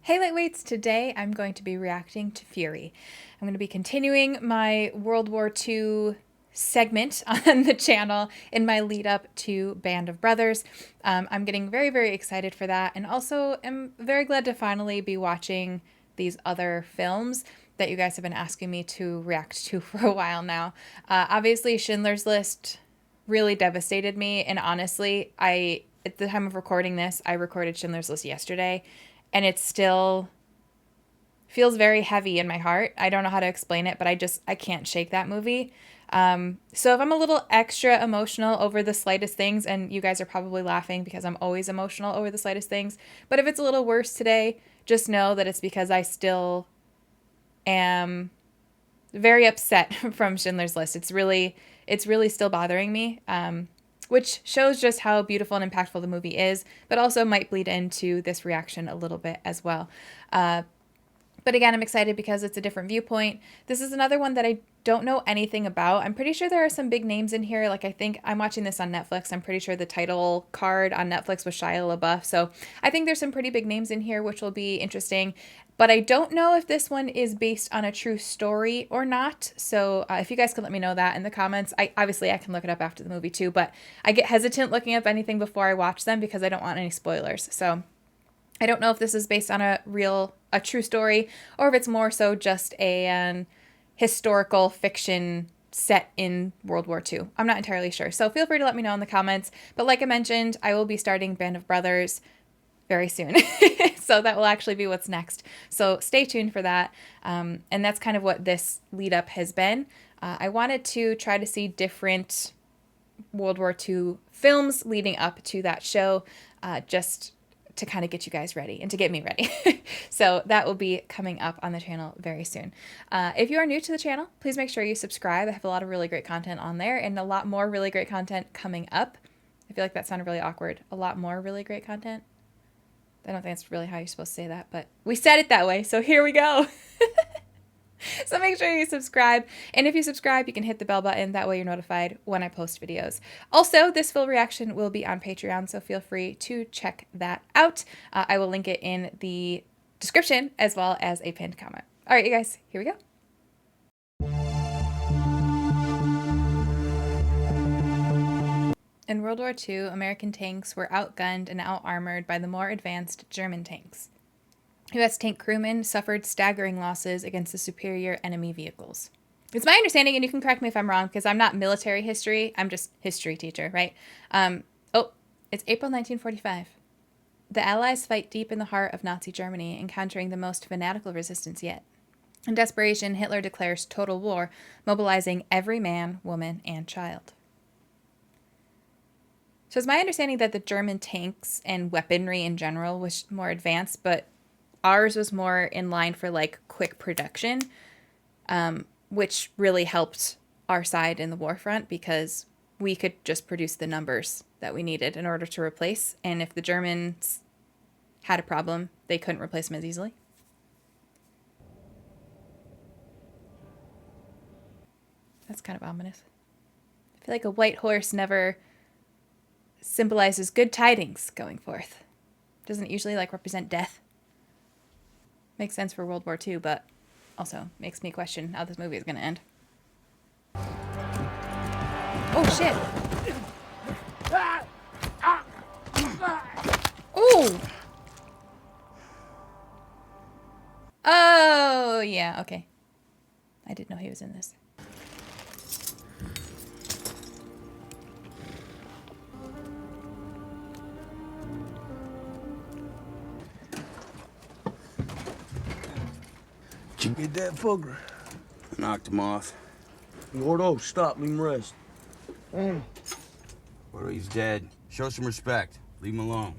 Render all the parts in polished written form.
Hey Lightweights, today I'm going to be reacting to Fury. I'm going to be continuing my World War II segment on the channel in my lead up to Band of Brothers. I'm getting very, very excited for that, and also am very glad to finally be watching these other films that you guys have been asking me to react to for a while now. Obviously, Schindler's List really devastated me, and honestly, at the time of recording this, I recorded Schindler's List yesterday, and it still feels very heavy in my heart. I don't know how to explain it, but I can't shake that movie. So if I'm a little extra emotional over the slightest things, and you guys are probably laughing because I'm always emotional over the slightest things, but if it's a little worse today, just know that it's because I still am very upset from Schindler's List. It's really still bothering me. Which shows just how beautiful and impactful the movie is, but also might bleed into this reaction a little bit as well. But again, I'm excited because it's a different viewpoint. This is another one that I don't know anything about. I'm pretty sure there are some big names in here. Like, I think I'm watching this on Netflix. I'm pretty sure the title card on Netflix was Shia LaBeouf. So I think there's some pretty big names in here, which will be interesting. But I don't know if this one is based on a true story or not. So if you guys can let me know that in the comments. Obviously I can look it up after the movie too, but I get hesitant looking up anything before I watch them because I don't want any spoilers. So I don't know if this is based on a true story, or if it's more so just an historical fiction set in World War II. I'm not entirely sure. So feel free to let me know in the comments. But like I mentioned, I will be starting Band of Brothers very soon. So that will actually be what's next. So stay tuned for that. And that's kind of what this lead up has been. I wanted to try to see different World War II films leading up to that show, just to kind of get you guys ready and to get me ready. So that will be coming up on the channel very soon. If you are new to the channel, please make sure you subscribe. I have a lot of really great content on there, and a lot more really great content coming up. I feel like that sounded really awkward. A lot more really great content. I don't think that's really how you're supposed to say that, but we said it that way, so here we go. So make sure you subscribe, and if you subscribe, you can hit the bell button. That way you're notified when I post videos. Also, this full reaction will be on Patreon, so feel free to check that out. I will link it in the description as well as a pinned comment. All right, you guys, here we go. In World War II, American tanks were outgunned and out-armored by the more advanced German tanks. U.S. tank crewmen suffered staggering losses against the superior enemy vehicles. It's my understanding, and you can correct me if I'm wrong, because I'm not military history, I'm just history teacher, right? It's April 1945. The Allies fight deep in the heart of Nazi Germany, encountering the most fanatical resistance yet. In desperation, Hitler declares total war, mobilizing every man, woman, and child. So it's my understanding that the German tanks and weaponry in general was more advanced, but ours was more in line for like quick production, which really helped our side in the war front because we could just produce the numbers that we needed in order to replace. And if the Germans had a problem, they couldn't replace them as easily. That's kind of ominous. I feel like a white horse never symbolizes good tidings going forth. Doesn't it usually like represent death? Makes sense for World War II, but also makes me question how this movie is going to end. Oh shit! Oh! Oh yeah, okay. I didn't know he was in this. Did you get that fucker? I knocked him off. Gordo, stop, leave him rest. Gordo, he's dead. Show some respect. Leave him alone.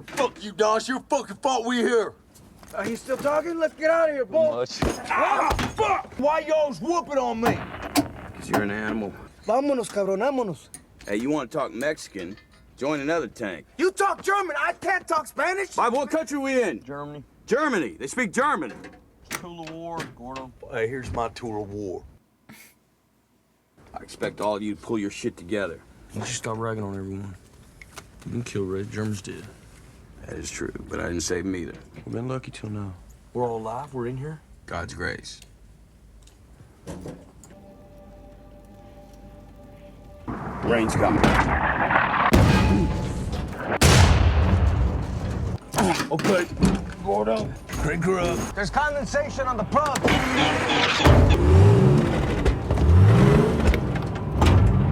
Fuck you, Doss. Your fucking fault we here. He's still talking? Let's get out of here, boy. Ah, fuck! Why y'all's whooping on me? Because you're an animal. Vámonos, cabrón, vámonos. Hey, you want to talk Mexican? Join another tank. You talk German. I can't talk Spanish. By what country we in? Germany. Germany. They speak German. Tool of war, Gordo. Hey, here's my tool of war. I expect all of you to pull your shit together. You just stop ragging on everyone. You can kill Red. Germans did. That is true, but I didn't save him either. We've been lucky till now. We're all alive. We're in here. God's grace. Rain's coming. Okay. Gordo, crank her up. There's condensation on the plug.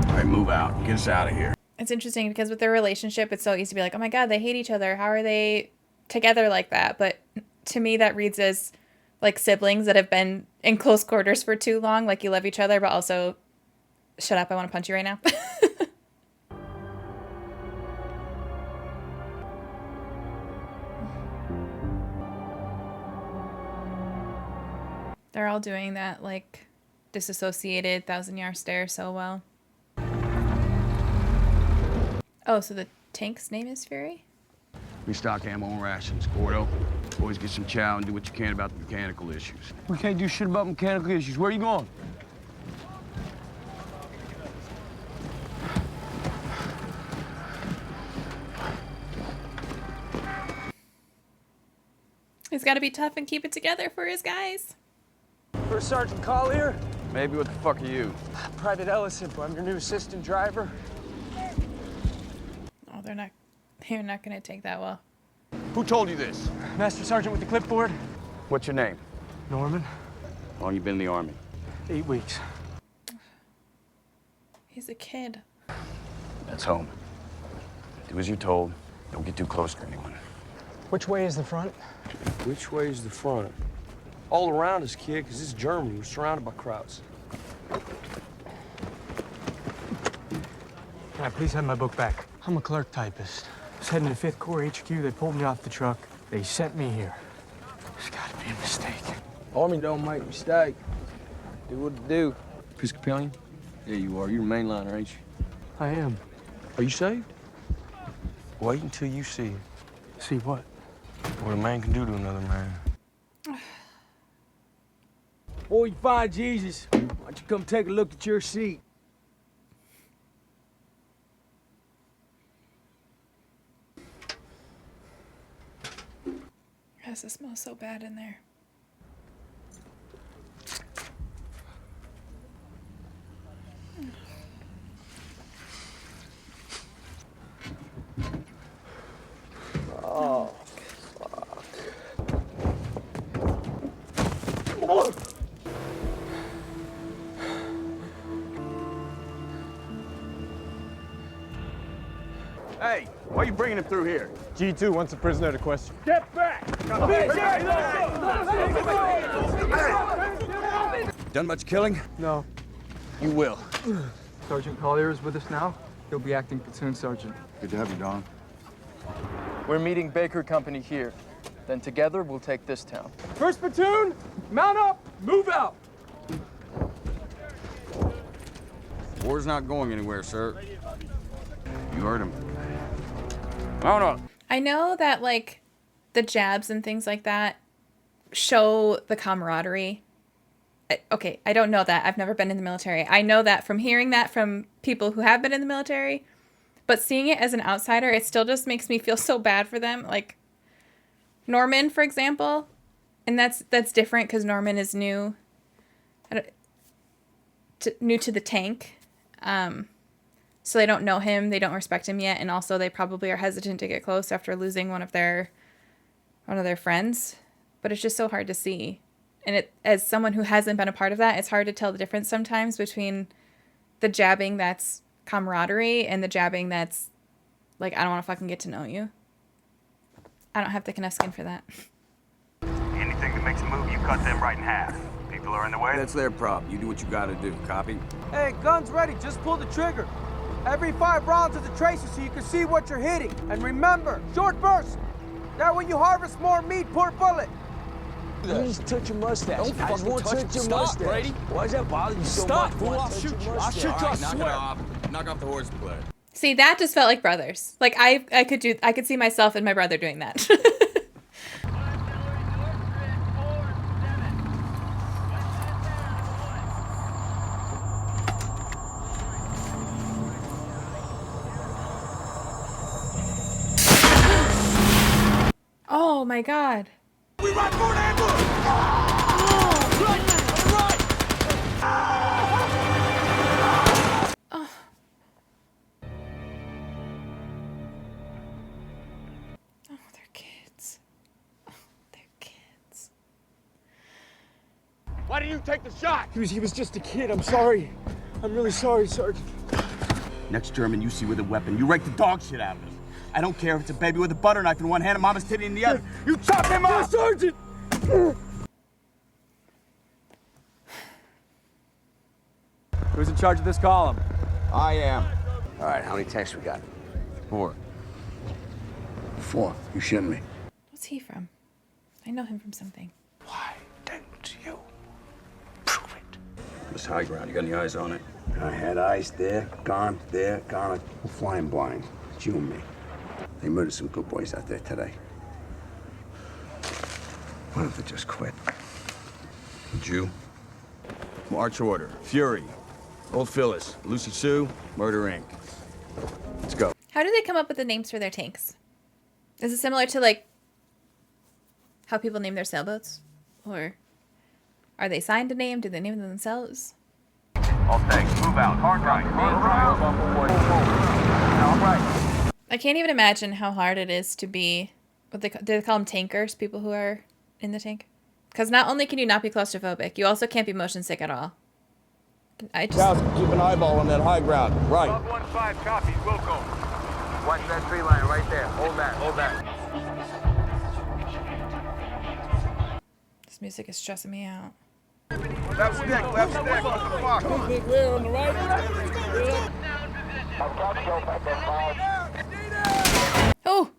All right, move out. Get us out of here. It's interesting because with their relationship, it's so easy to be like, oh my God, they hate each other. How are they together like that? But to me, that reads as like siblings that have been in close quarters for too long. Like you love each other, but also, shut up, I want to punch you right now. They're all doing that like disassociated 1,000-yard stare so well. Oh, so the tank's name is Fury? We stock ammo and rations, Gordo. Always get some chow and do what you can about the mechanical issues. We can't do shit about mechanical issues. Where are you going? He's got to be tough and keep it together for his guys. First Sergeant Collier. Maybe what the fuck are you? Private Ellison, I'm your new assistant driver. Oh, they're not going to take that well. Who told you this? Master Sergeant with the clipboard. What's your name? Norman. How long you been in the Army? 8 weeks. He's a kid. That's home. Do as you're told. Don't get too close to anyone. Which way is the front? Which way is the front? All around us, kid, because it's Germany. We're surrounded by crowds. Can I please have my book back? I'm a clerk typist. I was heading to 5th Corps HQ. They pulled me off the truck. They sent me here. There's got to be a mistake. Army don't make mistakes. Do what it do. Episcopalian? Yeah, you are. You're a mainliner, ain't you? I am. Are you saved? Wait until you see it. See what? What a man can do to another man. Boy, you find Jesus. Why don't you come take a look at your seat? Yes, it smells so bad in there. Oh, fuck. Hey, why are you bringing him through here? G2 wants a prisoner to question. Step back! Done much killing? No. You will. Sergeant Collier is with us now. He'll be acting platoon sergeant. Good to have you, Don. We're meeting Baker Company here. Then together, we'll take this town. First platoon, mount up, move out. War's not going anywhere, sir. You heard him. Mount up. I know that, like, the jabs and things like that show the camaraderie. Okay, I don't know that. I've never been in the military. I know that from hearing that from people who have been in the military. But seeing it as an outsider, it still just makes me feel so bad for them. Like, Norman, for example. And that's different because Norman is new. New to the tank. So they don't know him. They don't respect him yet. And also they probably are hesitant to get close after losing one of their friends. But it's just so hard to see. And as someone who hasn't been a part of that, it's hard to tell the difference sometimes between the jabbing that's camaraderie and the jabbing that's like, I don't want to fucking get to know you. I don't have thick enough skin for that. Anything that makes a move, you cut them right in half. People are in the way. That's their problem. You do what you gotta do. Copy? Hey, gun's ready, just pull the trigger. Every 5 rounds is a tracer so you can see what you're hitting. And remember, short burst. That way you harvest more meat per bullet. Please touch your mustache. Don't I fucking won't touch touch it. your Stop, mustache. Brady. Why does that bother you so Stop, much? fool. Why I'll touch shoot your you. I'll mustache? shoot you. I All swear. Knock off the horseplay. See, that just felt like brothers. Like I could see myself and my brother doing that. Oh my God. We run for an ambush! Oh. Oh, they're kids. Oh, they're kids. Why didn't you take the shot? He was just a kid. I'm sorry. I'm really sorry, Sergeant. Next German you see with a weapon, you rake the dog shit out of it. I don't care if it's a baby with a butter knife in one hand and mama's titty in the other. You chop him off! Sergeant! Who's in charge of this column? I am. All right, how many tanks we got? 4. 4. You shitting me? What's he from? I know him from something. Why don't you prove it? This high ground, you got any eyes on it? I had eyes there, gone. We're flying blind. It's you and me. They murdered some good boys out there today. Why don't they just quit? Jew. March order. Fury. Old Phyllis. Lucy Sue. Murder Inc. Let's go. How do they come up with the names for their tanks? Is it similar to like how people name their sailboats? Or are they assigned a name? Do they name them themselves? All tanks, move out. Hard right. All right. I can't even imagine how hard it is to be, do they call them tankers, people who are in the tank? Because not only can you not be claustrophobic, you also can't be motion sick at all. I just... Keep an eyeball on that high ground. Right. Log 1-5 copies, Wilco. Watch that tree line right there. Hold that, hold that. This music is stressing me out. Left stick, what the fuck? We're on the right. Oh!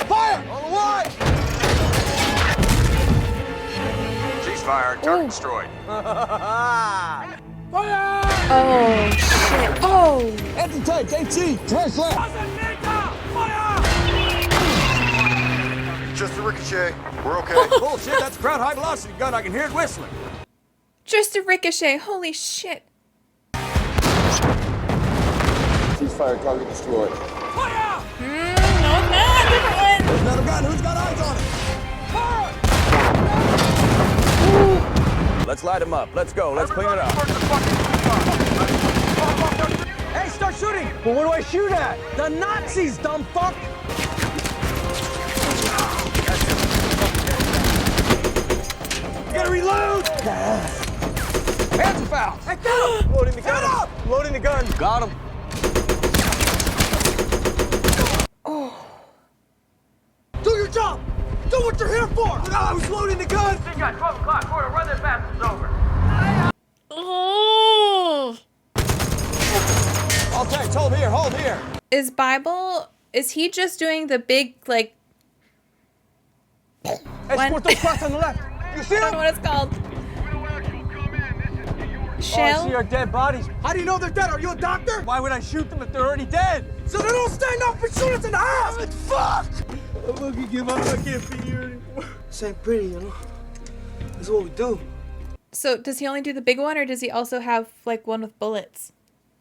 Fire! On the line! Ceasefire, target destroyed. Oh, shit. Oh! Anti-tank, AT! Trash left! Just a ricochet. We're okay. Bullshit, that's a crowd high velocity gun. I can hear it whistling. Just a ricochet. Holy shit. Ceasefire, target destroyed. No, it's not. Different one. There's another gun. Who's got eyes on it? Let's light him up. Let's go. Let's clean it up. Hey, start shooting! Well, what do I shoot at? The Nazis, dumb fuck! You gotta reload! Hands are foul! Hey, get him! Loading the gun! Up! Loading the gun! Got him. Do your job! Do what you're here for! No, I was loading the gun! They got 12 o'clock. Quarter, run that bastards over. Oh! All tanks, hold here, hold here. Is he just doing the big, like... Escort those spots on the left! You see I don't know them? what it's called. Oh, I Shell? see our dead bodies. How do you know they're dead? Are you a doctor? Why would I shoot them if they're already dead? So they don't stand up and shoot us in the ass! Fuck! I'm gonna give up. I can't be here anymore. This ain't pretty, you know? This is what we do. So does he only do the big one, or does he also have, like, one with bullets?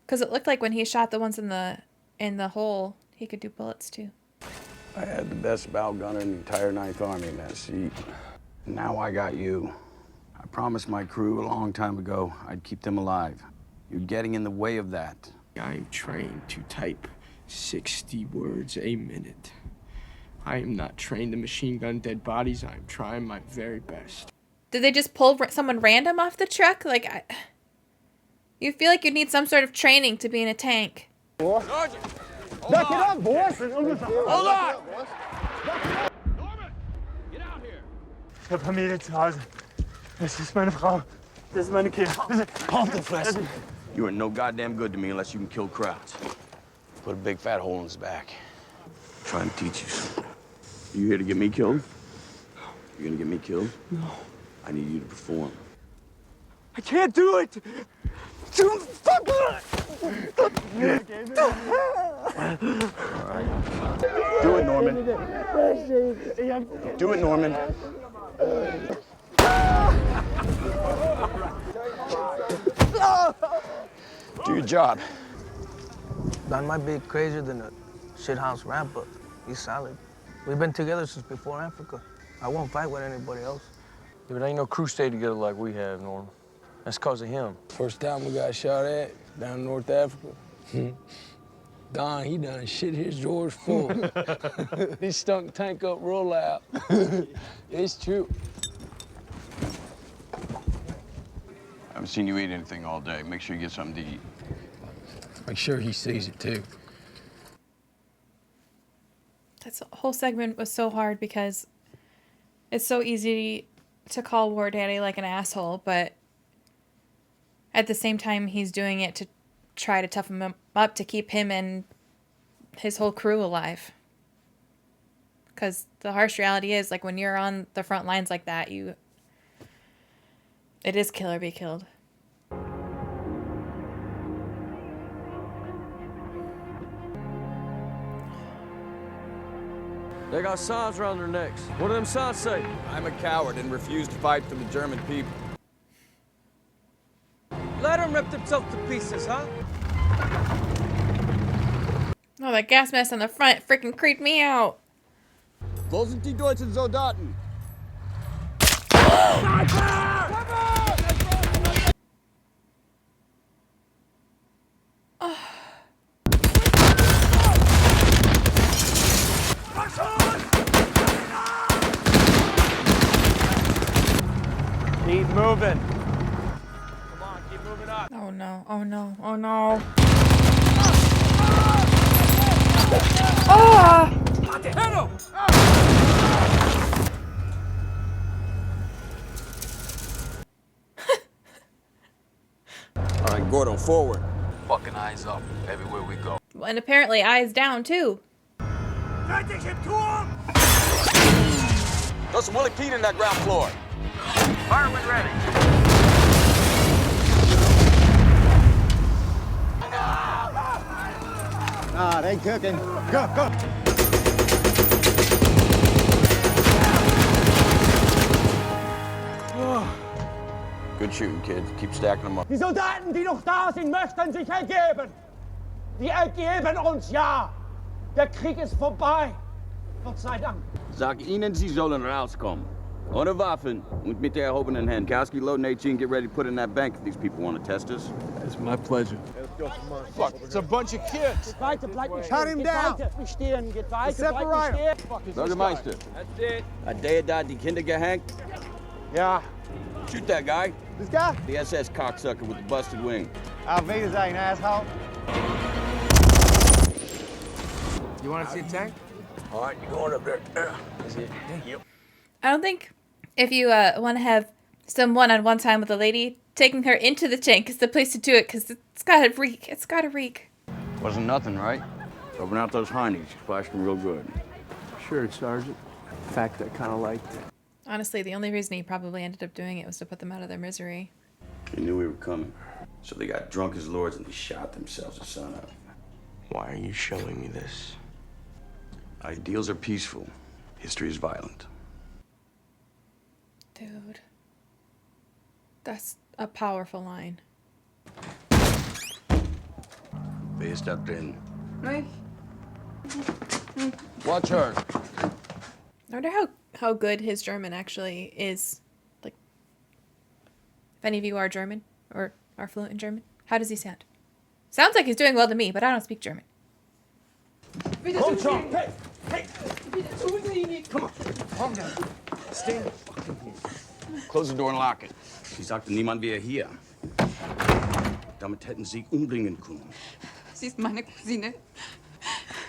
Because it looked like when he shot the ones in the hole, he could do bullets, too. I had the best bow gunner in the entire 9th Army in that seat. Now I got you. I promised my crew a long time ago I'd keep them alive. You're getting in the way of that. I'm trained to type 60 words a minute. I am not trained to machine gun dead bodies. I'm trying my very best. Did they just pull someone random off the truck? Like, you feel like you need some sort of training to be in a tank. Sergeant! Back it up, boys! Hold on! Norman, get out here. Ich habe Familie zu Hause. Das ist meine Frau. Das ist meine Kinder. Halt die Fresse. You are no goddamn good to me unless you can kill crowds. Put a big fat hole in his back. Try and teach you something. You here to get me killed? You gonna get me killed? No. I need you to perform. I can't do it! Don't fuck it! Do it, Norman. Do it, Norman. Do your job. Don might be crazier than a shithouse rat, but he's solid. We've been together since before Africa. I won't fight with anybody else. Dude, ain't no crew stay together like we have, Norm. That's cause of him. First time we got shot at down in North Africa. Don, he done shit his drawers full. He stunk tank up roll out. It's true. I haven't seen you eat anything all day. Make sure you get something to eat. Make sure he sees it, too. This whole segment was so hard because it's so easy to call War Daddy like an asshole, but at the same time, he's doing it to try to toughen him up to keep him and his whole crew alive. Because the harsh reality is, like, when you're on the front lines like that, it is kill or be killed. They got signs around their necks. What do them signs say? I'm a coward and refuse to fight for the German people. Let him rip themselves to pieces, huh? Oh, that gas mask on the front freaking creeped me out. Wo sind die deutschen Soldaten? Keep moving. Come on, keep moving up. Oh no, oh no, oh no. Oh! All right, Gordon, forward. Fucking eyes up everywhere we go. And apparently eyes down too. There's some Willie Pete in that ground floor. Fire when ready. Ah, they cooking. Go, go. Good shooting, kids. Keep stacking them up. Die Soldaten, die noch da sind, möchten sich ergeben. Die ergeben uns, ja. Der Krieg ist vorbei. Gott sei Dank. Sag ihnen, sie sollen rauskommen. Ohne Waffen und mit der erhobenen Hand. Kowski, load an 18, get ready to put in that bank if these people want to test us. It's my pleasure. Fuck, it's a bunch of kids. Geht weiter, bleibt nicht stehen. Cut him down. Geht weiter, nicht stehen. Geht weiter, bleibt nicht stehen. Bürgermeister. That's it. Hat der da die Kinder gehängt? Ja. Shoot that guy. This guy? The SS cocksucker with the busted wing. Auf Wiedersehen, asshole. You want to see a tank? All right, you're going up there. Is it? Yep. I don't think if you want to have some one-on-one time with a lady, taking her into the tank is the place to do it, because it's gotta reek. It's gotta reek. Wasn't nothing, right? Open out those heinies. Flashed them real good. Sure, Sergeant. In fact, I kind of liked it. Honestly, the only reason he probably ended up doing it was to put them out of their misery. They knew we were coming. So they got drunk as lords and they shot themselves the sun up. Why are you showing me this? Ideals are peaceful. History is violent. Dude. That's a powerful line. Wer ist da drin? Watch her. I wonder how good his German actually is. Like, if any of you are German or are fluent in German, how does he sound? Sounds like he's doing well to me, but I don't speak German. Komm schon. Hey, hey. Come on. Calm down. Stand fucking here. Close the door and lock it. Sie sagte, niemand wäre hier. Damit hätten sie umbringen können. Sie ist meine Cousine.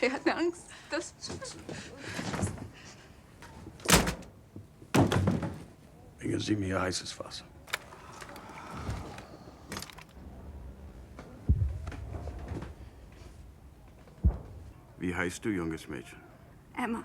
Er hatte Angst, dass... Bringen Sie mir heißes Wasser. Wie heißt du, junges Mädchen? Emma.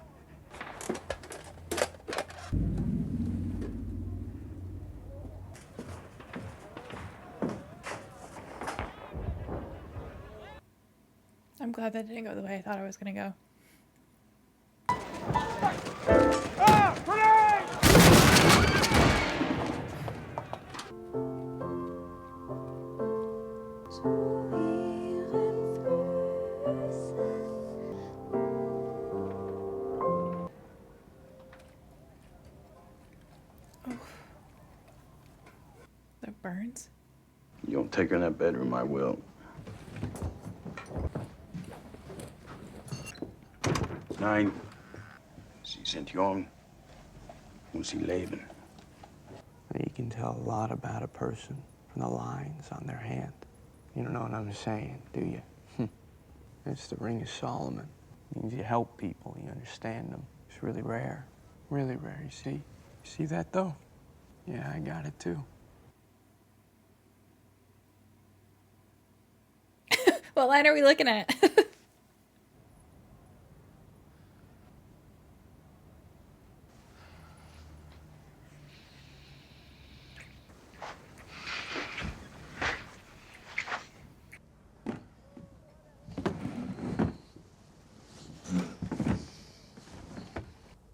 I'm glad that didn't go the way I thought it was going to go. The burns. You don't take her in that bedroom, I will. 9. Sie sind jung und sie leben. You can tell a lot about a person from the lines on their hand. You don't know what I'm saying, do you? It's the Ring of Solomon. It means you help people, you understand them. It's really rare. Really rare, you see? You see that, though? Yeah, I got it, too. What line are we looking at?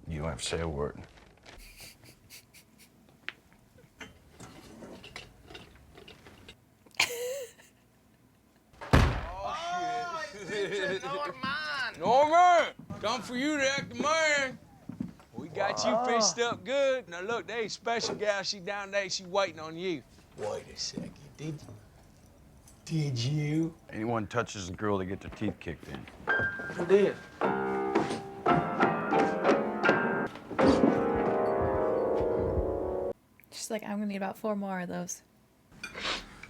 You don't have to say a word. Norman, come for you to act the man. We got you fixed up good. Now look, there ain't special gal. She down there. She waiting on you. Wait a second. Did you? Anyone touches a girl, they get their teeth kicked in. Who did? She's like, I'm gonna need about 4 more of those.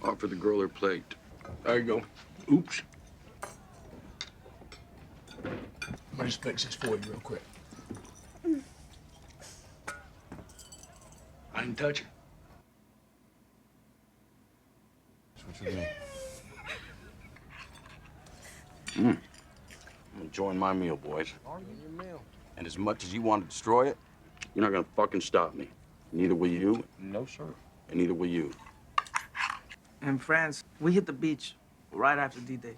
Offer the girl her plate. There you go. Oops. Let me just fix this for you real quick. I didn't touch her. That's what you do. I'm enjoying my meal, boys. Your meal. And as much as you want to destroy it, you're not gonna fucking stop me. Neither will you. No, sir. And neither will you. In France, we hit the beach right after D-Day.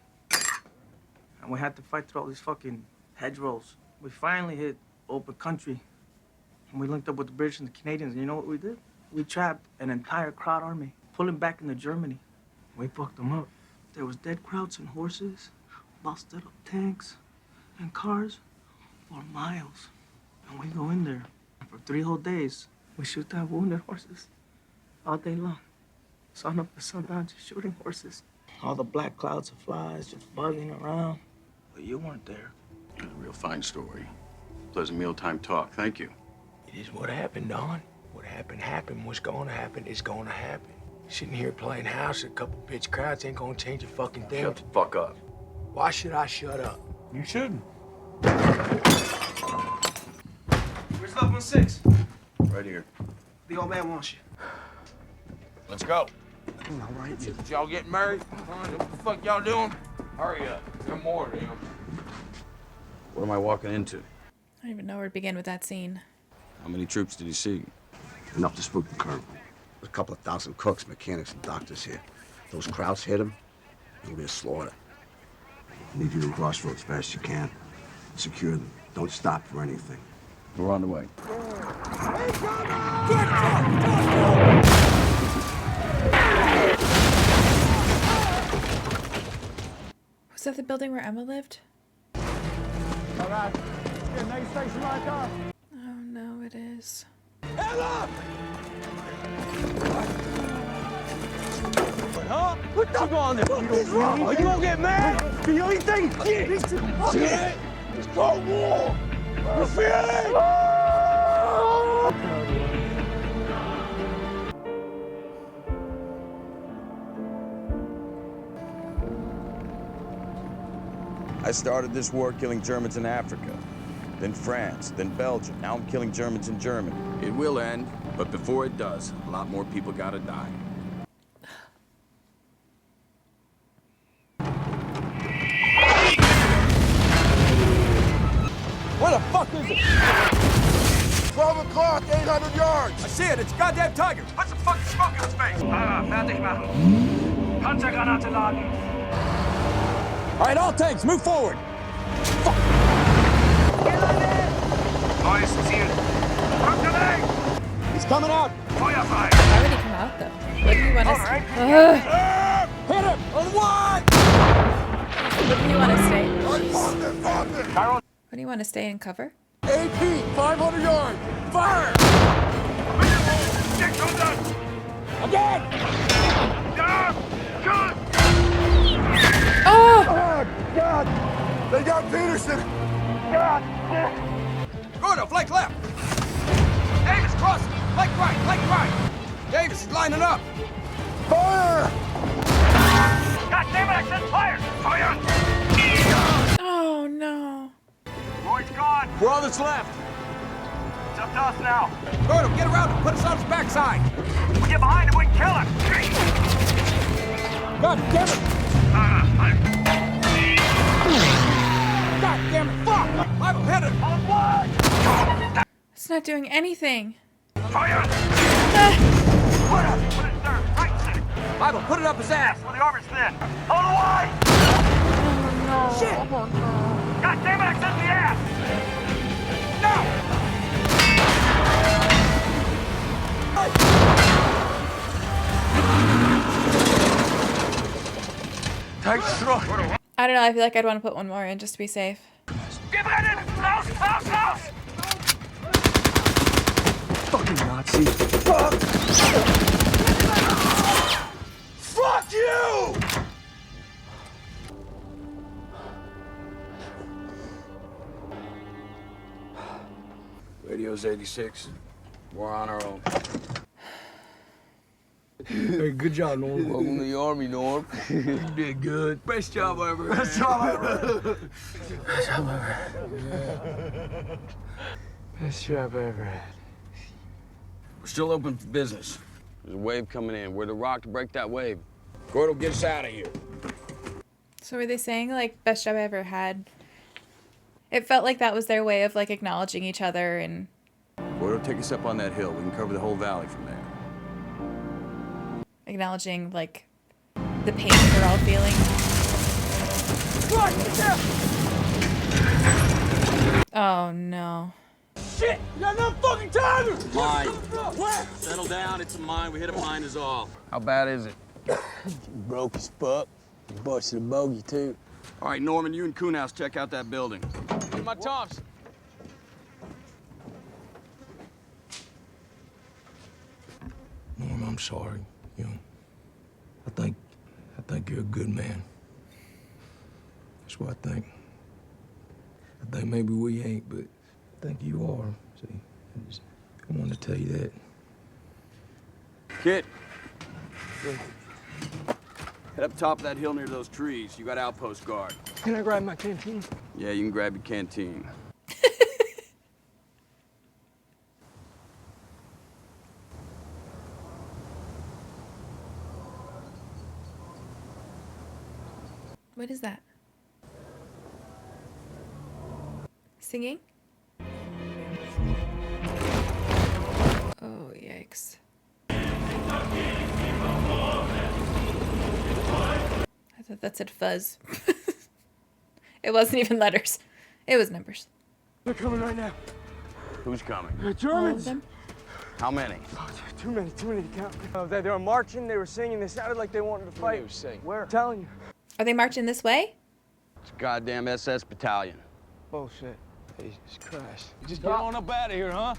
And we had to fight through all these fucking hedgerows. We finally hit open country. And we linked up with the British and the Canadians. And you know what we did? We trapped an entire crowd army, pulling back into Germany. We fucked them up. There was dead crowds and horses, busted up tanks and cars for miles. And we go in there. And for 3 whole days, we shoot down wounded horses all day long. Sun up to sundown, just shooting horses. All the black clouds of flies just buzzing around. But you weren't there. It was a real fine story. Pleasant mealtime talk. Thank you. It is what happened, Don. What happened. What's gonna happen is gonna happen. Sitting here playing house, a couple bitch crowds ain't gonna change a fucking thing. Shut the fuck up. Why should I shut up? You shouldn't. Where's loved one 6? Right here. The old man wants you. Let's go. All right. Did y'all get married? What the fuck y'all doing? Hurry up. There's more of them. What am I walking into? I don't even know where to begin with that scene. How many troops did he see? Enough to spook the colonel. There's a couple of thousand cooks, mechanics, and doctors here. Those crowds hit him, it'll be a slaughter. I need you to crossroads as fast as you can. Secure them. Don't stop for anything. We're on the way. Was that the building where Emma lived? Alright, get a nice station like that. Oh no, it is. Ella! What the fuck is wrong? Are you gonna get mad? Do you anything? Shit! It's Cold War! You feel it? I started this war killing Germans in Africa, then France, then Belgium. Now I'm killing Germans in Germany. It will end, but before it does, a lot more people gotta die. Where the fuck is it? 12 o'clock, 800 yards. I see it. It's a goddamn tiger. Put some fucking smoke in his face. Fertig machen. Panzergranate laden. All right, all tanks, move forward. Fuck. Neues Ziel. Kommt rein! He's coming out. Feuer frei! Why would he come out though? What do you want us? Hit him! flip! On what? What do you want to stay? What do you want to stay and cover? AP, 500 yards. Fire! Again! Oh! Oh, God! They got Peterson! God! Gordo, flank left! Davis, crossing! Flank right, flank right! Davis is lining up! Fire! God damn it, I said fire! Fire! Oh, no. Roy's gone. We're all that's left. It's up to us now. Gordo, get around him. Put us on his backside. If we get behind him, we can kill him. God damn it! God damn it! Fuck! I'm hit it! On what? It's not doing anything. Fire! Put it, sir. Right stick. Bible, put it up his ass. Where the armor's thin. On the wide! Shit! God damn it, I said the ass! Tight throat. I don't know. I feel like I'd want to put one more in just to be safe. Get that in! Close, close, close! Fucking Nazi. Fuck! Fuck you! Radio's 86. We're on our own. Hey, good job, Norm. Welcome to the Army, Norm. You did good. Best job ever. Best job ever. Best job ever. Best job ever. We're still open for business. There's a wave coming in. We're the rock to break that wave. Gordo, get us out of here. So were they saying, like, best job I ever had? It felt like that was their way of, like, acknowledging each other and... Gordo, take us up on that hill. We can cover the whole valley from there. acknowledging, like, the pain we're all feeling. Oh, no. Shit! You got enough fucking time! Mine. Where? Settle down. It's a mine. We hit a mine is all. How bad is it? Broke as fuck. You busted a bogey, too. All right, Norman, you and Kuhnhaus check out that building. Get my Thompson. Norm, I'm sorry. You know, I think you're a good man. That's what I think. I think maybe we ain't, but I think you are. See, I wanted to tell you that. Kid. Head up top of that hill near those trees. You got outpost guard. Can I grab my canteen? Yeah, you can grab your canteen. What is that? Singing? Oh, yikes. I thought that said fuzz. It wasn't even letters. It was numbers. They're coming right now. Who's coming? The All of Germans. them? How many? Oh, too many to count. They were marching, they were singing, they sounded like they wanted to fight. They were singing. Where? I'm telling you. Are they marching this way? It's a goddamn SS battalion. Bullshit. Jesus Christ. Just get on up out of here, huh?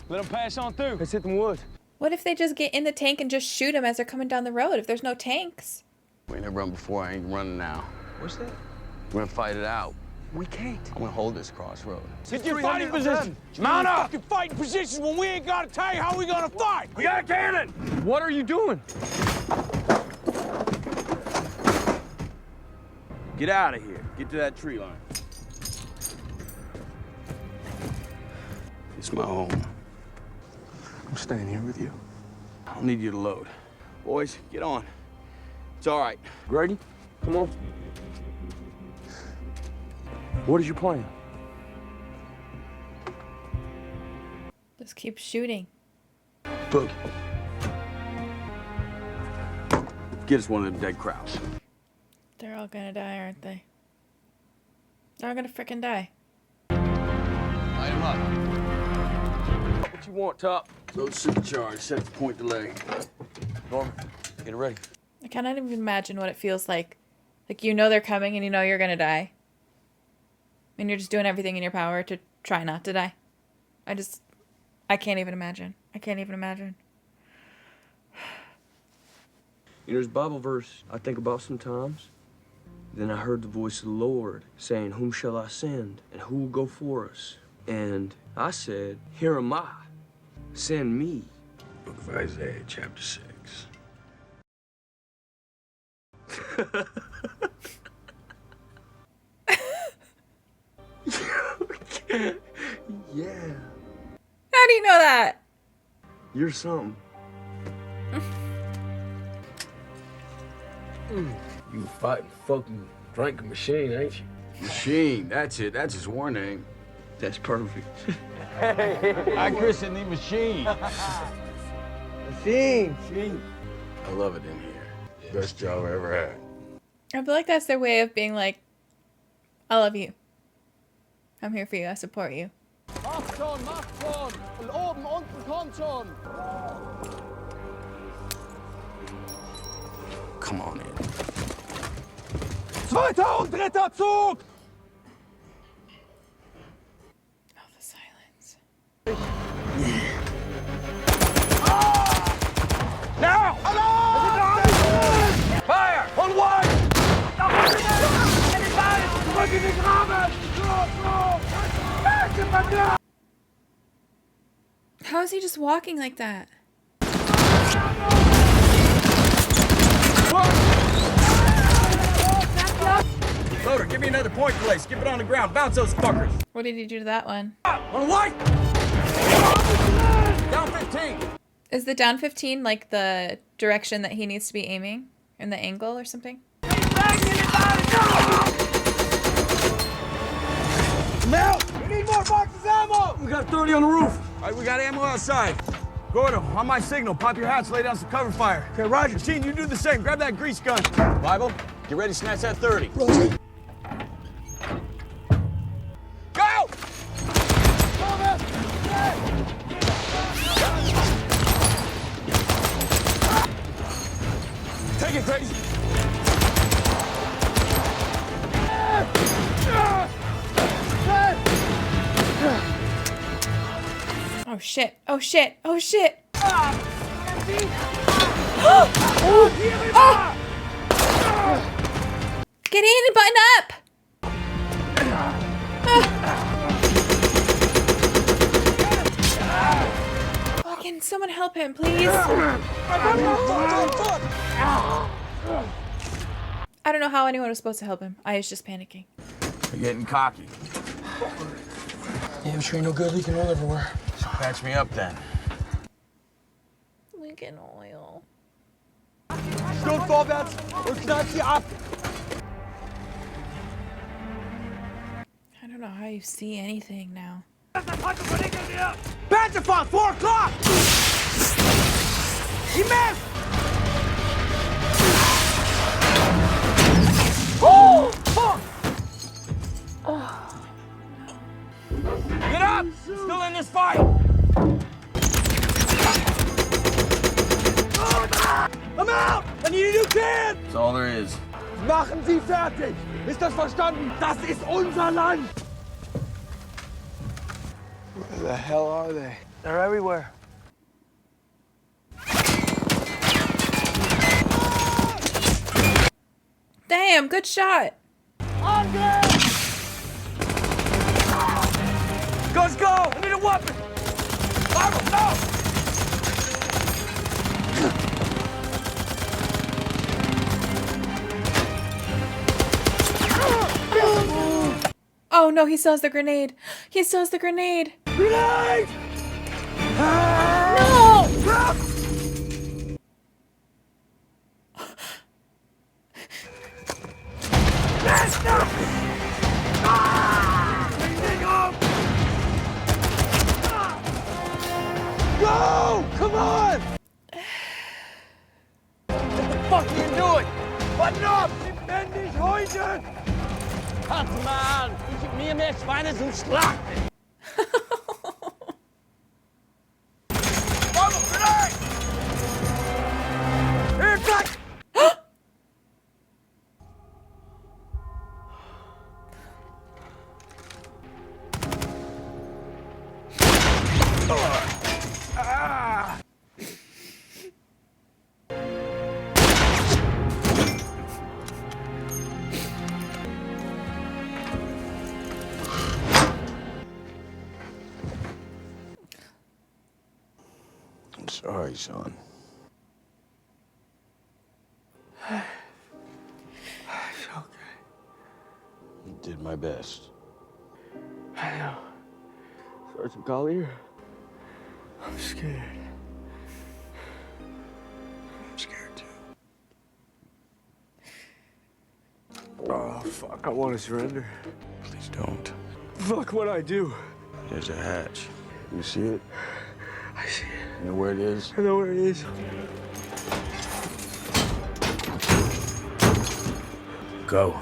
Let them pass on through. Let's hit them woods. What if they just get in the tank and just shoot them as they're coming down the road if there's no tanks? We never run before, I ain't running now. What's that? We're gonna fight it out. We can't. I'm gonna hold this crossroad. Get your fighting position. Mount up. Fucking fighting positions when we ain't gotta tell you how we gonna fight. We got a cannon. What are you doing? Get out of here. Get to that tree line. It's my home. I'm staying here with you. I don't need you to load. Boys, get on. It's all right. Grady, come on. What is your plan? Just keep shooting. Book. Get us one of them dead crowds. They're all gonna die, aren't they? They're all gonna frickin' die. Light them up. What you want, Top? Load supercharged. Set the point delay. Norman, get it ready. I cannot even imagine what it feels like. Like, you know they're coming and you know you're gonna die. And you're just doing everything in your power to try not to die. I can't even imagine. I can't even imagine. You know, there's a Bible verse I think about sometimes. Then I heard the voice of the Lord saying, whom shall I send, and who will go for us? And I said, here am I. Send me. Book of Isaiah, chapter 6. Yeah. How do you know that? You're something. You fighting fucking drinking machine, ain't you? Machine, that's it. That's his war name. That's perfect. I christened the machine. Machine. I love it in here. Best job I ever had. I feel like that's their way of being like, I love you. I'm here for you. I support you. Macht schon! Und oben, unten, kommt schon! Come on in. Zweiter und dritter Zug! Oh, the silence. Now! Fire! On one! Zurück in den Graben! How is he just walking like that? Loader, give me another point place. Skip it on the ground. Bounce those fuckers. What did he do to that one? On white! Down 15! Is the down 15 like the direction that he needs to be aiming? In the angle or something? Now! We need more boxes of ammo! We got 30 on the roof. All right, we got ammo outside. Gordo, on my signal, pop your hats, lay down some cover fire. Okay, Roger. Sheen, you do the same. Grab that grease gun. Bible, get ready to snatch that 30. Roger. Go! Take it, crazy. Oh shit. Oh shit. Oh shit. Get in and button up. Fucking someone help him, please. I don't know how anyone was supposed to help him. I was just panicking. You're getting cocky. Yeah, I'm sure ain't no good leaking oil everywhere. So patch me up then. Leaking oil. Sturm vorwärts und knallt sie ab. I don't know how you see anything now. Panzerfahren, 4 o'clock! He missed! Oh! Fuck! Get up! Still in this fight! I'm out! I need a new can! That's all there is. Machen Sie fertig! Ist das verstanden? Das ist unser Land! Where the hell are they? They're everywhere. Damn, good shot. Guns go! I need a weapon! Bible, no! Oh no, he still has the grenade. He still has the grenade. Grenade! No! Go! Come on! What the fuck are you doing? Button up! Lebendig heute! Warte mal an! Ich und mir mehr Schweine sind Schlag! Grenade! Here, back! son. It's okay. I did my best. I know. Sergeant Collier, I'm scared. I'm scared too. Oh, fuck, I want to surrender. Please don't. Fuck what I do. There's a hatch. You see it? I see it. You know where it is? I know where it is. Go.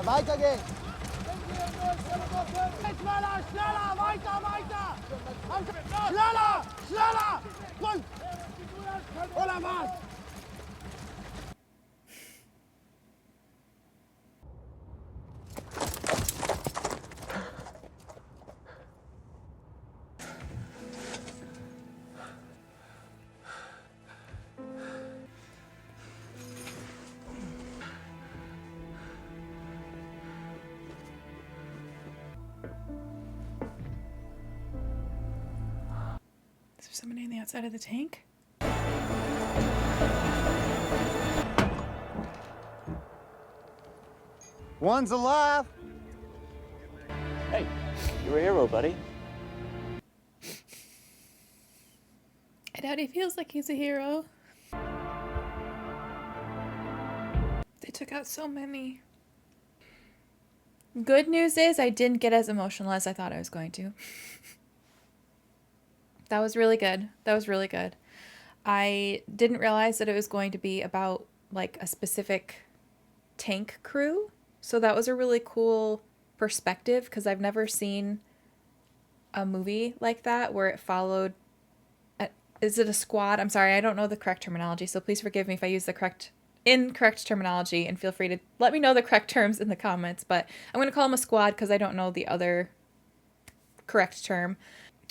Weitergehen! Schneller! Schneller! Gut! Oder was? Is there somebody on the outside of the tank? One's alive! Hey, you're a hero, buddy. I doubt he feels like he's a hero. They took out so many. Good news is I didn't get as emotional as I thought I was going to. That was really good. That was really good. I didn't realize that it was going to be about like a specific tank crew. So that was a really cool perspective because I've never seen a movie like that where it followed. Is it a squad? I'm sorry, I don't know the correct terminology, so please forgive me if I use the incorrect terminology, and feel free to let me know the correct terms in the comments, but I'm going to call them a squad because I don't know the other correct term.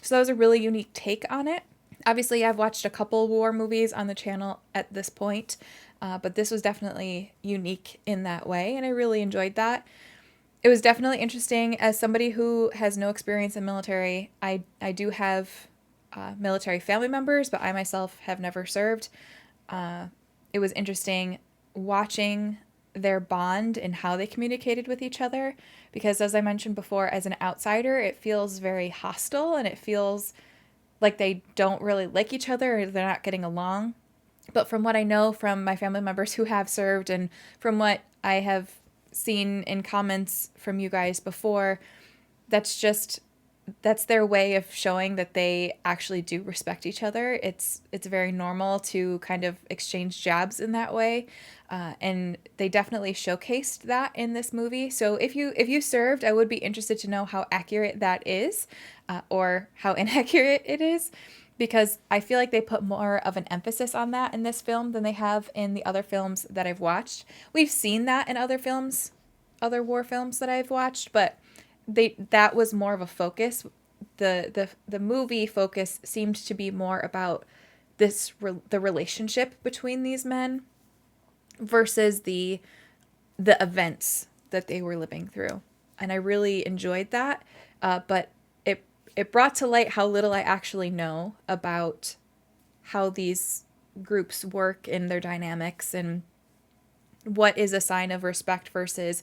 So that was a really unique take on it. Obviously, I've watched a couple war movies on the channel at this point, but this was definitely unique in that way, and I really enjoyed that. It was definitely interesting. As somebody who has no experience in military, I do have military family members, but I myself have never served. It was interesting watching their bond and how they communicated with each other, because as I mentioned before, as an outsider, it feels very hostile and it feels like they don't really like each other or they're not getting along. But from what I know from my family members who have served and from what I have seen in comments from you guys before, that's their way of showing that they actually do respect each other. It's very normal to kind of exchange jabs in that way, and they definitely showcased that in this movie. So if you served, I would be interested to know how accurate that is, or how inaccurate it is, because I feel like they put more of an emphasis on that in this film than they have in the other films that I've watched. We've seen that in other films, other war films that I've watched, but that was more of a focus. The movie focus seemed to be more about the relationship between these men versus the events that they were living through, and I really enjoyed that. But it brought to light how little I actually know about how these groups work and their dynamics, and what is a sign of respect versus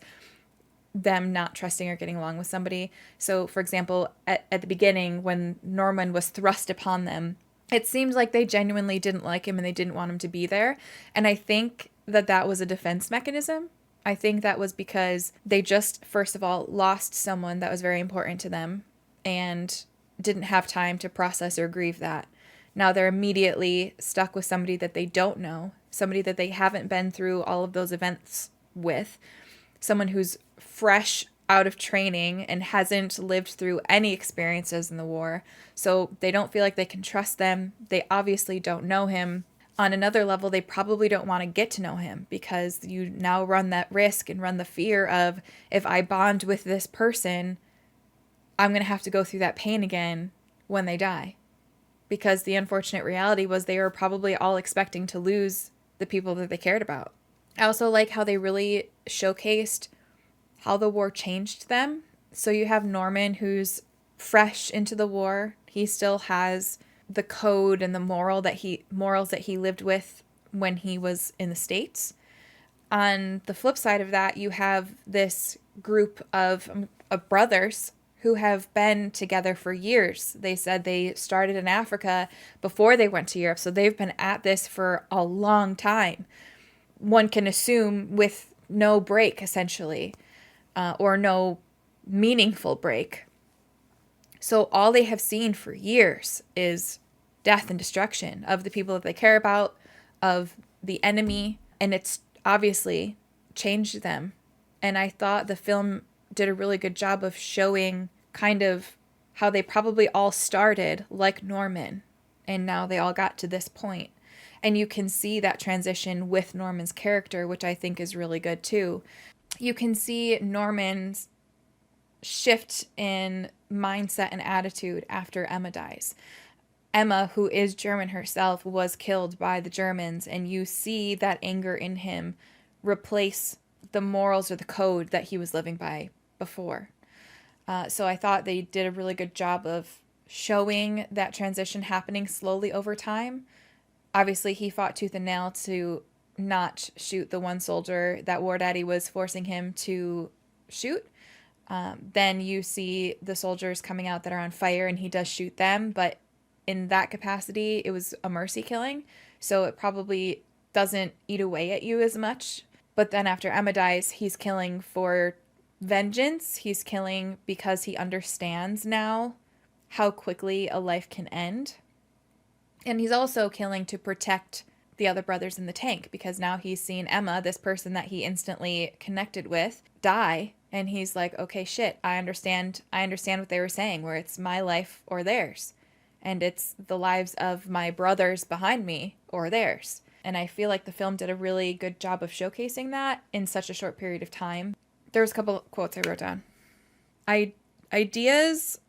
them not trusting or getting along with somebody. So, for example, at the beginning, when Norman was thrust upon them, it seemed like they genuinely didn't like him and they didn't want him to be there. And I think that was a defense mechanism. I think that was because they just, first of all, lost someone that was very important to them and didn't have time to process or grieve that. Now they're immediately stuck with somebody that they don't know, somebody that they haven't been through all of those events with, someone who's fresh out of training and hasn't lived through any experiences in the war. So they don't feel like they can trust them. They obviously don't know him. On another level, they probably don't want to get to know him, because you now run that risk and run the fear of, if I bond with this person, I'm going to have to go through that pain again when they die. Because the unfortunate reality was they were probably all expecting to lose the people that they cared about. I also like how they really showcased how the war changed them. So you have Norman, who's fresh into the war. He still has the code and the morals that he lived with when he was in the States. On the flip side of that, you have this group of brothers who have been together for years. They said they started in Africa before they went to Europe, so they've been at this for a long time. One can assume with no break, essentially, or no meaningful break. So all they have seen for years is death and destruction of the people that they care about, of the enemy, and it's obviously changed them. And I thought the film did a really good job of showing kind of how they probably all started like Norman, and now they all got to this point. And you can see that transition with Norman's character, which I think is really good too. You can see Norman's shift in mindset and attitude after Emma dies. Emma, who is German herself, was killed by the Germans, and you see that anger in him replace the morals or the code that he was living by before. So I thought they did a really good job of showing that transition happening slowly over time. Obviously, he fought tooth and nail to not shoot the one soldier that War Daddy was forcing him to shoot. Then you see the soldiers coming out that are on fire, and he does shoot them, but in that capacity, it was a mercy killing, so it probably doesn't eat away at you as much. But then after Emma dies, he's killing for vengeance. He's killing because he understands now how quickly a life can end. And he's also killing to protect the other brothers in the tank, because now he's seen Emma, this person that he instantly connected with, die. And he's like, okay, shit, I understand what they were saying, where it's my life or theirs. And it's the lives of my brothers behind me or theirs. And I feel like the film did a really good job of showcasing that in such a short period of time. There was a couple of quotes I wrote down. Ideas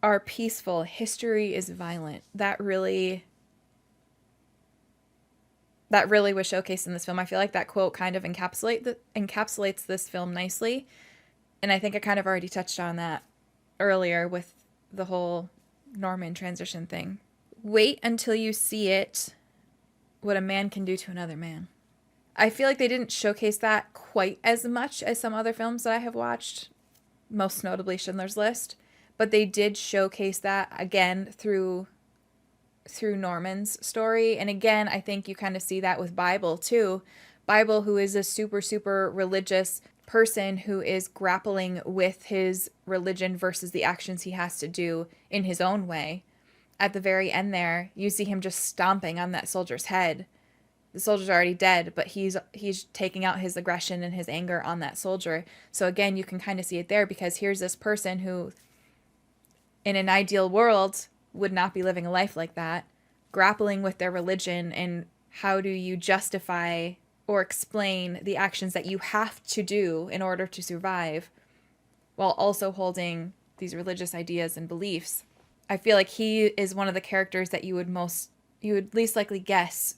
are peaceful. History is violent. That really was showcased in this film. I feel like that quote kind of encapsulates this film nicely. And I think I kind of already touched on that earlier with the whole Norman transition thing. Wait until you see it, what a man can do to another man. I feel like they didn't showcase that quite as much as some other films that I have watched, most notably Schindler's List, but they did showcase that again through Norman's story. And again, I think you kind of see that with Bible too. Bible, who is a super, super religious person who is grappling with his religion versus the actions he has to do in his own way. At the very end there, you see him just stomping on that soldier's head. The soldier's already dead, but he's taking out his aggression and his anger on that soldier. So again, you can kind of see it there, because here's this person who, in an ideal world, would not be living a life like that, grappling with their religion, and how do you justify or explain the actions that you have to do in order to survive, while also holding these religious ideas and beliefs. I feel like he is one of the characters that you would least likely guess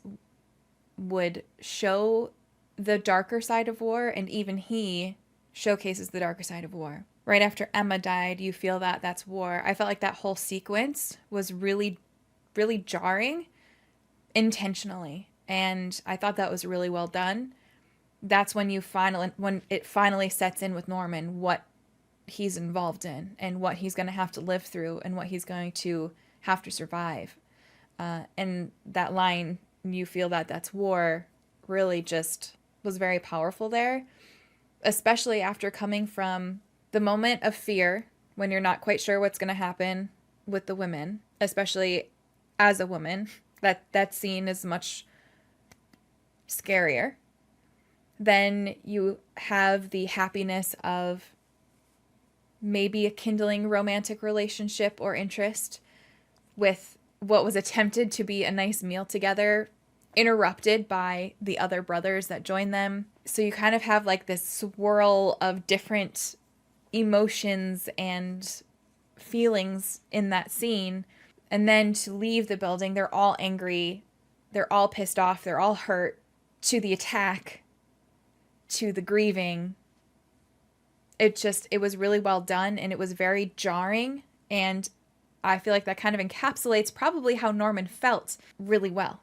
would show the darker side of war, and even he showcases the darker side of war. Right after Emma died, you feel that that's war. I felt like that whole sequence was really, really jarring intentionally. And I thought that was really well done. That's when when it finally sets in with Norman what he's involved in and what he's going to have to live through and what he's going to have to survive. And that line, you feel that that's war, really just was very powerful there, especially after coming from the moment of fear when you're not quite sure what's going to happen with the women, especially as a woman. That scene is much scarier. Then you have the happiness of maybe a kindling romantic relationship or interest with what was attempted to be a nice meal together, interrupted by the other brothers that join them. So you kind of have like this swirl of different emotions and feelings in that scene. And then to leave the building, they're all angry, they're all pissed off, they're all hurt, to the attack to the grieving, it was really well done, and it was very jarring, and I feel like that kind of encapsulates probably how Norman felt really well.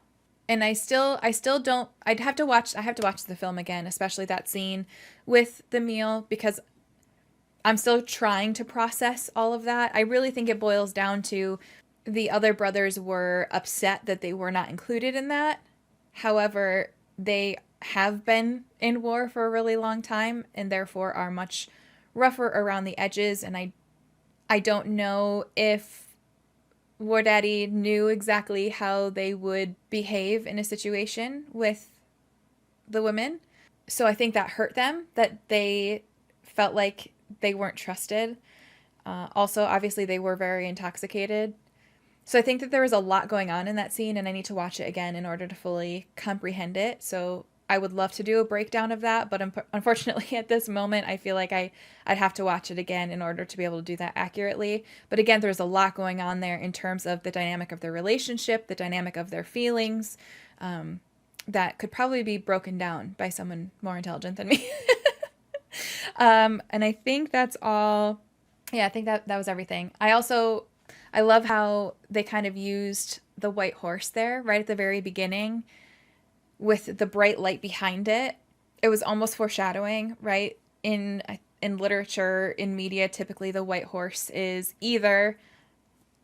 And I still don't, I have to watch the film again, especially that scene with the meal, because I'm still trying to process all of that. I really think it boils down to the other brothers were upset that they were not included in that. However, they have been in war for a really long time and therefore are much rougher around the edges. And I don't know if War Daddy knew exactly how they would behave in a situation with the women. So I think that hurt them, that they felt like they weren't trusted. Also, obviously, they were very intoxicated. So I think that there was a lot going on in that scene, and I need to watch it again in order to fully comprehend it. So I would love to do a breakdown of that, but unfortunately at this moment, I feel like I'd have to watch it again in order to be able to do that accurately. But again, there's a lot going on there in terms of the dynamic of their relationship, the dynamic of their feelings, that could probably be broken down by someone more intelligent than me. And I think that's all. Yeah, I think that was everything. I love how they kind of used the white horse there right at the very beginning with the bright light behind it. It was almost foreshadowing, right? In literature, in media, typically the white horse is either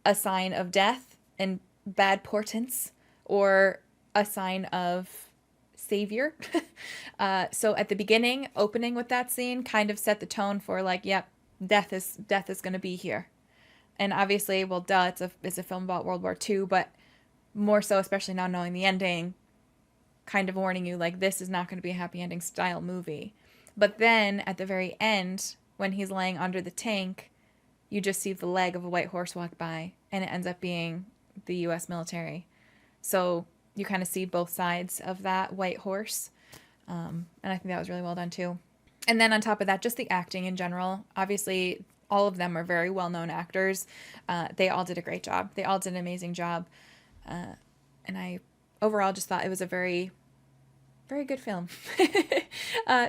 a sign of death and bad portents or a sign of savior. So at the beginning, opening with that scene kind of set the tone for like, yep, death is going to be here. And obviously, well, duh, it's a film about World War II, but more so, especially now knowing the ending, kind of warning you like this is not going to be a happy ending style movie. But then at the very end, when he's laying under the tank, you just see the leg of a white horse walk by, and it ends up being the U.S. military. So you kind of see both sides of that white horse. And I think that was really well done too. And then on top of that, just the acting in general. Obviously, all of them are very well-known actors. They all did a great job. They all did an amazing job. And I overall just thought it was a very, very good film.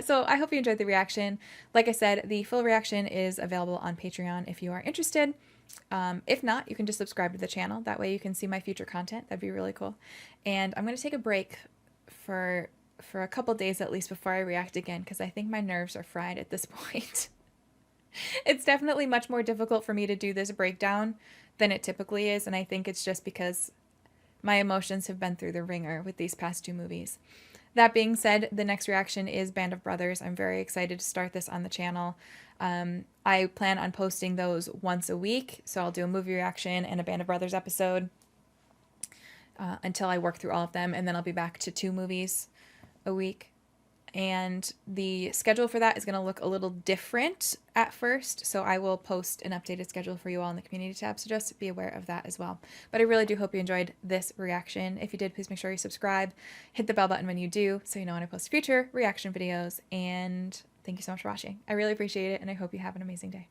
So I hope you enjoyed the reaction. Like I said, the full reaction is available on Patreon if you are interested. If not, you can just subscribe to the channel. That way you can see my future content. That'd be really cool. And I'm going to take a break for a couple days at least before I react again, because I think my nerves are fried at this point. It's definitely much more difficult for me to do this breakdown than it typically is, and I think it's just because my emotions have been through the ringer with these past two movies. That being said, the next reaction is Band of Brothers. I'm very excited to start this on the channel. I plan on posting those once a week, so I'll do a movie reaction and a Band of Brothers episode until I work through all of them, and then I'll be back to 2 movies a week. And the schedule for that is going to look a little different at first, so I will post an updated schedule for you all in the community tab, so just be aware of that as well. But I really do hope you enjoyed this reaction. If you did, please make sure you subscribe, hit the bell button when you do, so you know when I post future reaction videos, and thank you so much for watching. I really appreciate it, and I hope you have an amazing day.